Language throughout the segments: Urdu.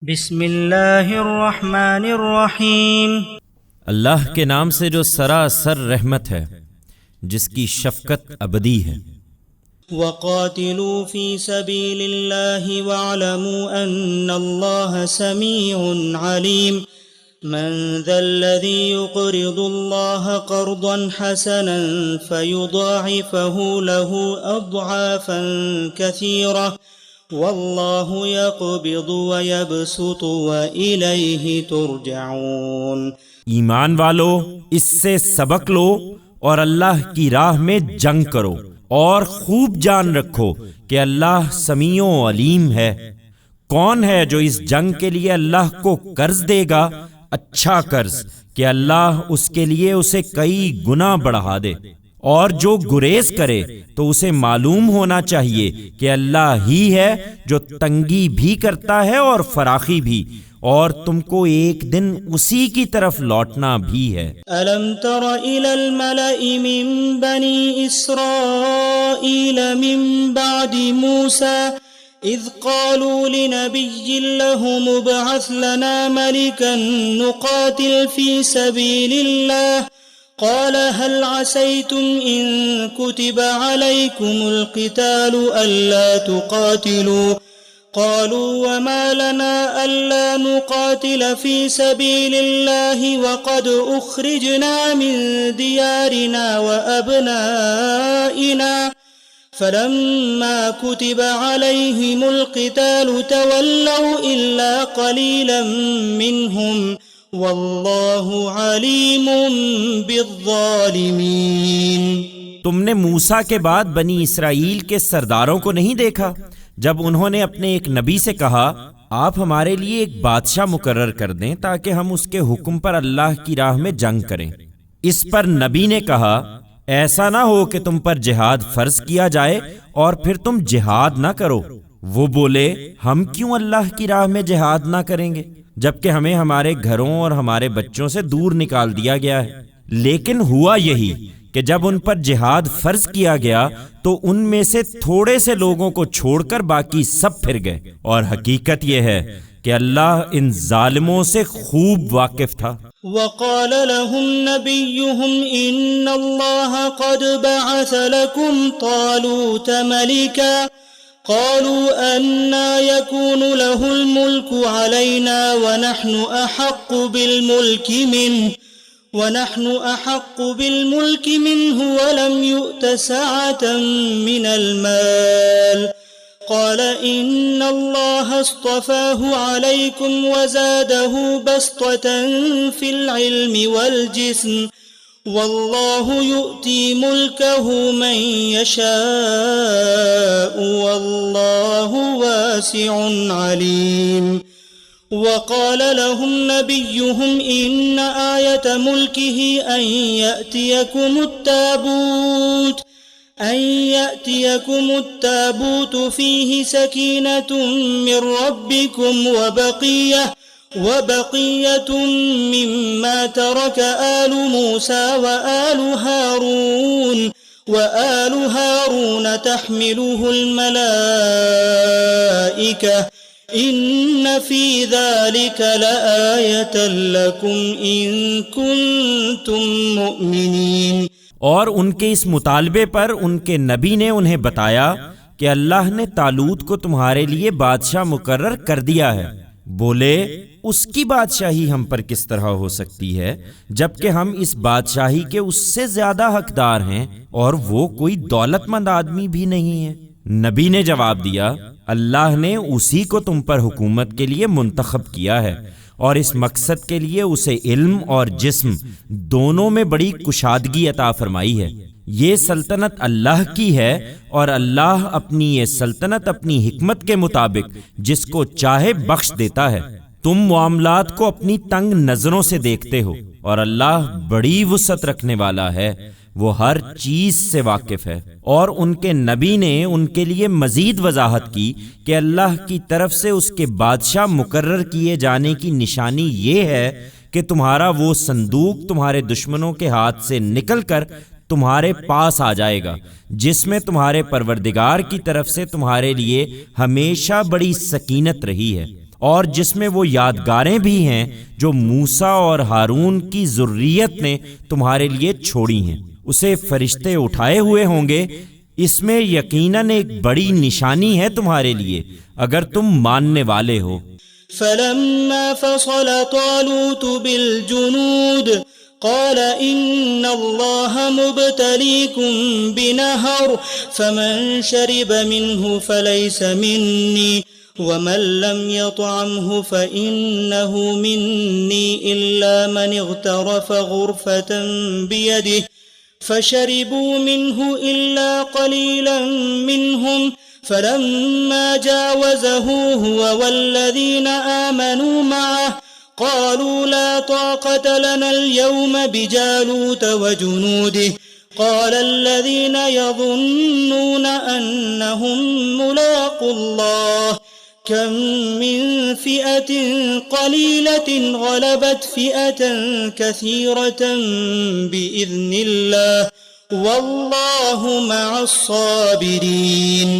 بسم اللہ الرحمن الرحیم۔ اللہ کے نام سے جو سراسر رحمت ہے، جس کی شفقت ابدی ہے۔ وقاتلوا فی سبیل اللہ واعلموا ان اللہ سمیع علیم۔ من ذا الذی یقرض اللہ قرضا حسنا فیضاعفه له اضعافا کثیرہ واللہ یقبض ویبسط وإلیہ ترجعون۔ ایمان والو، اس سے سبق لو اور اللہ کی راہ میں جنگ کرو، اور خوب جان رکھو کہ اللہ سمیع و علیم ہے۔ کون ہے جو اس جنگ کے لیے اللہ کو قرض دے گا، اچھا قرض، کہ اللہ اس کے لیے اسے کئی گنا بڑھا دے؟ اور جو گریز کرے تو اسے معلوم ہونا چاہیے کہ اللہ ہی ہے جو تنگی بھی کرتا ہے اور فراخی بھی، اور تم کو ایک دن اسی کی طرف لوٹنا بھی ہے۔ أَلَمْ تَرَ إِلَى الْمَلَإِ مِن بَنِي إِسْرَائِيلَ مِن بَعْدِ مُوسَى إِذْ قَالُوا لِنَبِيٍّ لَهُمُ ابْعَثْ لَنَا مَلِكًا نُقَاتِلْ فِي سَبِيلِ اللَّهِ قال هل عسيتم إن كتب عليكم القتال ألا تقاتلوا قالوا وما لنا ألا نقاتل في سبيل الله وقد أخرجنا من ديارنا وأبنائنا فلما كتب عليهم القتال تولوا إلا قليلا منهم واللہ علیم بالظالمین۔ تم نے موسیٰ کے بعد بنی اسرائیل کے سرداروں کو نہیں دیکھا جب انہوں نے اپنے ایک نبی سے کہا آپ ہمارے لیے ایک بادشاہ مقرر کر دیں تاکہ ہم اس کے حکم پر اللہ کی راہ میں جنگ کریں؟ اس پر نبی نے کہا ایسا نہ ہو کہ تم پر جہاد فرض کیا جائے اور پھر تم جہاد نہ کرو۔ وہ بولے ہم کیوں اللہ کی راہ میں جہاد نہ کریں گے جبکہ ہمیں ہمارے گھروں اور ہمارے بچوں سے دور نکال دیا گیا ہے؟ لیکن ہوا یہی کہ جب ان پر جہاد فرض کیا گیا تو ان میں سے تھوڑے سے لوگوں کو چھوڑ کر باقی سب پھر گئے، اور حقیقت یہ ہے کہ اللہ ان ظالموں سے خوب واقف تھا۔ وقال لهم نبيهم إن الله قد بعث لكم طالوت ملكا قالوا أنا يكون له الملك علينا ونحن أحق بالملك منه ولم يؤت سعة من المال قال إن الله اصطفاه عليكم وزاده بسطة في العلم والجسم واللہ یؤتی ملکہ من یشاء واللہ واسع علیم۔ وقال لهم نبيهم إن آية ملكه أن يأتيكم التابوت فيه سكينة من ربكم وبقية مما ترك آل موسى وآل هارون تحمله الملائكة إن في ذلك لآية لكم إن كنتم مؤمنين۔ اور ان کے اس مطالبے پر ان کے نبی نے انہیں بتایا کہ اللہ نے طالوت کو تمہارے لیے بادشاہ مقرر کر دیا ہے۔ بولے اس کی بادشاہی ہم پر کس طرح ہو سکتی ہے جبکہ ہم اس بادشاہی کے اس سے زیادہ حقدار ہیں اور وہ کوئی دولت مند آدمی بھی نہیں ہے۔ نبی نے جواب دیا اللہ نے اسی کو تم پر حکومت کے لیے منتخب کیا ہے اور اس مقصد کے لیے اسے علم اور جسم دونوں میں بڑی کشادگی عطا فرمائی ہے۔ یہ سلطنت اللہ کی ہے اور اللہ اپنی یہ سلطنت اپنی حکمت کے مطابق جس کو چاہے بخش دیتا ہے۔ تم معاملات کو اپنی تنگ نظروں سے دیکھتے ہو اور اللہ بڑی وسعت رکھنے والا ہے، وہ ہر چیز سے واقف ہے۔ اور ان کے نبی نے ان کے لیے مزید وضاحت کی کہ اللہ کی طرف سے اس کے بادشاہ مقرر کیے جانے کی نشانی یہ ہے کہ تمہارا وہ صندوق تمہارے دشمنوں کے ہاتھ سے نکل کر تمہارے پاس آ جائے گا، جس میں تمہارے پروردگار کی طرف سے تمہارے لیے ہمیشہ بڑی سکینت رہی ہے، اور جس میں وہ یادگاریں بھی ہیں جو موسیٰ اور ہارون کی ذریت نے تمہارے لیے چھوڑی ہیں۔ اسے فرشتے اٹھائے ہوئے ہوں گے، اس میں یقیناً ایک بڑی نشانی ہے تمہارے لیے اگر تم ماننے والے ہو۔ فلما فصل طالوت بالجنود قال إن الله مبتليكم بنهر فمن شرب منه فليس مني ومن لم يطعمه فإنه مني إلا من اغترف غرفة بيده فشربوا منه إلا قليلا منهم فلما جاوزه هو والذين آمنوا معه قالوا لا طاقة لنا اليوم بجالوت وجنوده قال الذين يظنون أنهم ملاقو الله كم من فئة قليلة غلبت فئة كثيرة بإذن الله والله مع الصابرين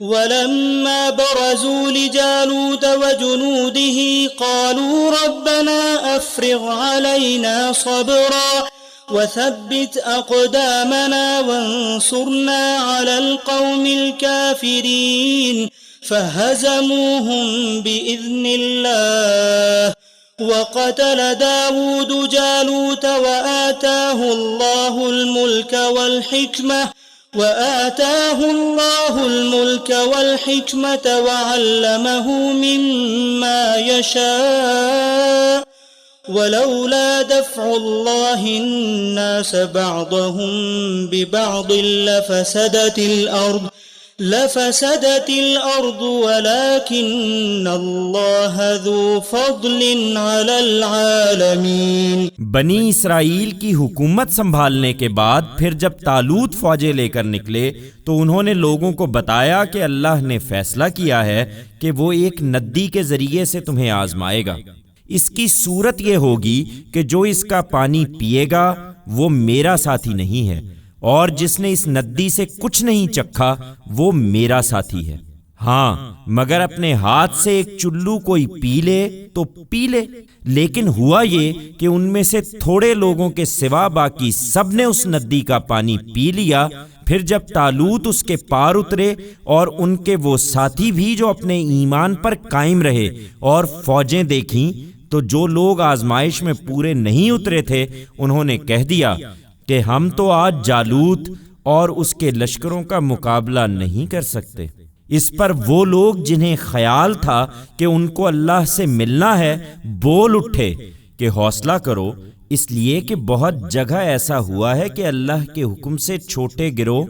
ولما برزوا لجالوت وجنوده قالوا ربنا أفرغ علينا صبرا وثبت أقدامنا وانصرنا على القوم الكافرين فهزموهم بإذن الله وقتل داود جالوت وآتاه الله الملك والحكمة وعلمه مما يشاء ولولا دفع الله الناس بعضهم ببعض لفسدت الأرض ولكن الله ذو فضل على العالمين۔ بنی اسرائیل کی حکومت سنبھالنے کے بعد پھر جب طالوت فوجیں لے کر نکلے تو انہوں نے لوگوں کو بتایا کہ اللہ نے فیصلہ کیا ہے کہ وہ ایک ندی کے ذریعے سے تمہیں آزمائے گا۔ اس کی صورت یہ ہوگی کہ جو اس کا پانی پیے گا وہ میرا ساتھی نہیں ہے، اور جس نے اس ندی سے کچھ نہیں چکھا وہ میرا ساتھی ہے۔ ہاں مگر اپنے ہاتھ سے ایک چلو کوئی پی لے تو پی لے۔ لیکن ہوا یہ کہ ان میں سے تھوڑے لوگوں کے سوا باقی سب نے اس ندی کا پانی پی لیا۔ پھر جب طالوت اس کے پار اترے اور ان کے وہ ساتھی بھی جو اپنے ایمان پر قائم رہے اور فوجیں دیکھیں، تو جو لوگ آزمائش میں پورے نہیں اترے تھے انہوں نے کہہ دیا کہ ہم تو آج جالوت اور اس کے لشکروں کا مقابلہ نہیں کر سکتے۔ اس پر وہ لوگ جنہیں خیال تھا کہ ان کو اللہ سے ملنا ہے بول اٹھے کہ حوصلہ کرو، اس لیے کہ بہت جگہ ایسا ہوا ہے کہ اللہ کے حکم سے چھوٹے گروہ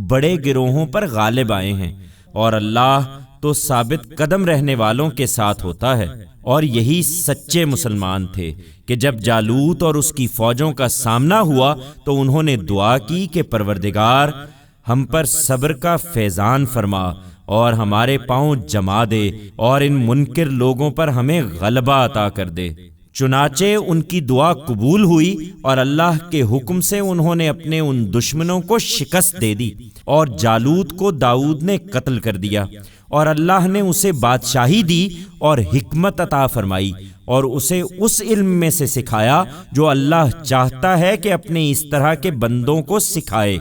بڑے گروہوں پر غالب آئے ہیں، اور اللہ تو ثابت قدم رہنے والوں کے ساتھ ہوتا ہے۔ اور یہی سچے مسلمان تھے کہ جب جالوت اور اس کی فوجوں کا سامنا ہوا تو انہوں نے دعا کی کہ پروردگار ہم پر صبر کا فیضان فرما اور ہمارے پاؤں جما دے اور ان منکر لوگوں پر ہمیں غلبہ عطا کر دے۔ چنانچہ ان کی دعا قبول ہوئی اور اللہ کے حکم سے انہوں نے اپنے ان دشمنوں کو شکست دے دی، اور جالوت کو داؤد نے قتل کر دیا، اور اللہ نے اسے بادشاہی دی اور حکمت عطا فرمائی، اور اسے اس علم میں سے سکھایا جو اللہ چاہتا ہے کہ اپنے اس طرح کے بندوں کو سکھائے۔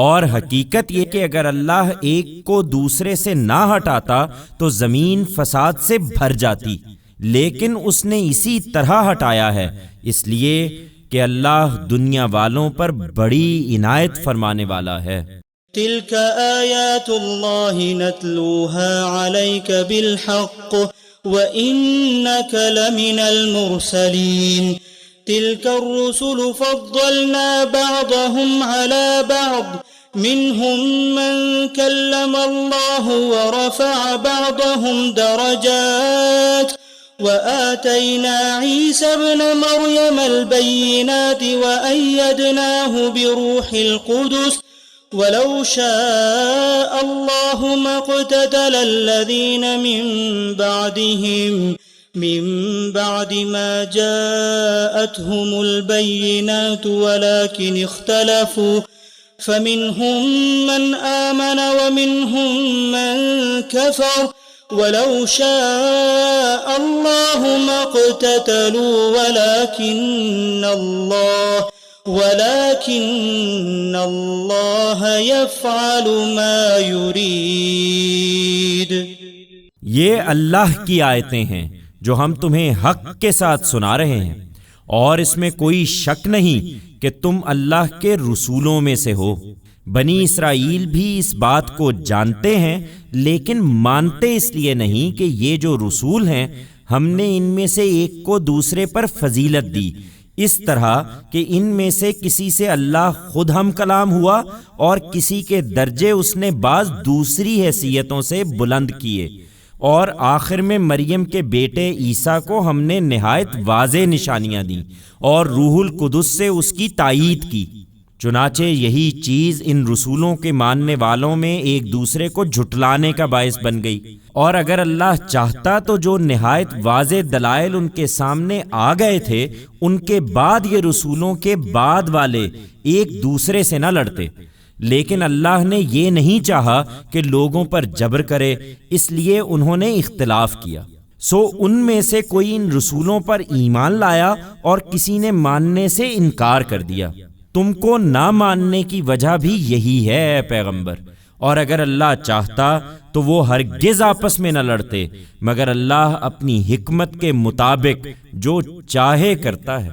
اور حقیقت یہ کہ اگر اللہ ایک کو دوسرے سے نہ ہٹاتا تو زمین فساد سے بھر جاتی، لیکن اس نے اسی طرح ہٹایا ہے، اس لیے کہ اللہ دنیا والوں پر بڑی عنایت فرمانے والا ہے۔ تلك آیات اللہ نتلوها علیک بالحق وإنک لمن المرسلین تلك الرسل فضلنا بعضهم على بعض منهم من كلم الله ورفع بعضهم درجات وآتينا عيسى ابن مريم البينات وأيدناه بروح القدس ولو شاء الله ما اقتتل الذين من بعد ما جاءتهم البينات ولكن اختلفوا فمنهم من آمن ومنهم من كفر ولو شاء الله ما اقتتلوا ولكن الله يفعل ما يريد۔ یہ اللہ کی آیتیں ہیں جو ہم تمہیں حق کے ساتھ سنا رہے ہیں، اور اس میں کوئی شک نہیں کہ تم اللہ کے رسولوں میں سے ہو۔ بنی اسرائیل بھی اس بات کو جانتے ہیں، لیکن مانتے اس لیے نہیں کہ یہ جو رسول ہیں ہم نے ان میں سے ایک کو دوسرے پر فضیلت دی، اس طرح کہ ان میں سے کسی سے اللہ خود ہم کلام ہوا اور کسی کے درجے اس نے بعض دوسری حیثیتوں سے بلند کیے، اور آخر میں مریم کے بیٹے عیسیٰ کو ہم نے نہایت واضح نشانیاں دیں اور روح القدس سے اس کی تائید کی۔ چنانچہ یہی چیز ان رسولوں کے ماننے والوں میں ایک دوسرے کو جھٹلانے کا باعث بن گئی، اور اگر اللہ چاہتا تو جو نہایت واضح دلائل ان کے سامنے آ گئے تھے ان کے بعد یہ رسولوں کے بعد والے ایک دوسرے سے نہ لڑتے، لیکن اللہ نے یہ نہیں چاہا کہ لوگوں پر جبر کرے، اس لیے انہوں نے اختلاف کیا۔ سو ان میں سے کوئی ان رسولوں پر ایمان لایا اور کسی نے ماننے سے انکار کر دیا۔ تم کو نہ ماننے کی وجہ بھی یہی ہے اے پیغمبر، اور اگر اللہ چاہتا تو وہ ہرگز آپس میں نہ لڑتے، مگر اللہ اپنی حکمت کے مطابق جو چاہے کرتا ہے۔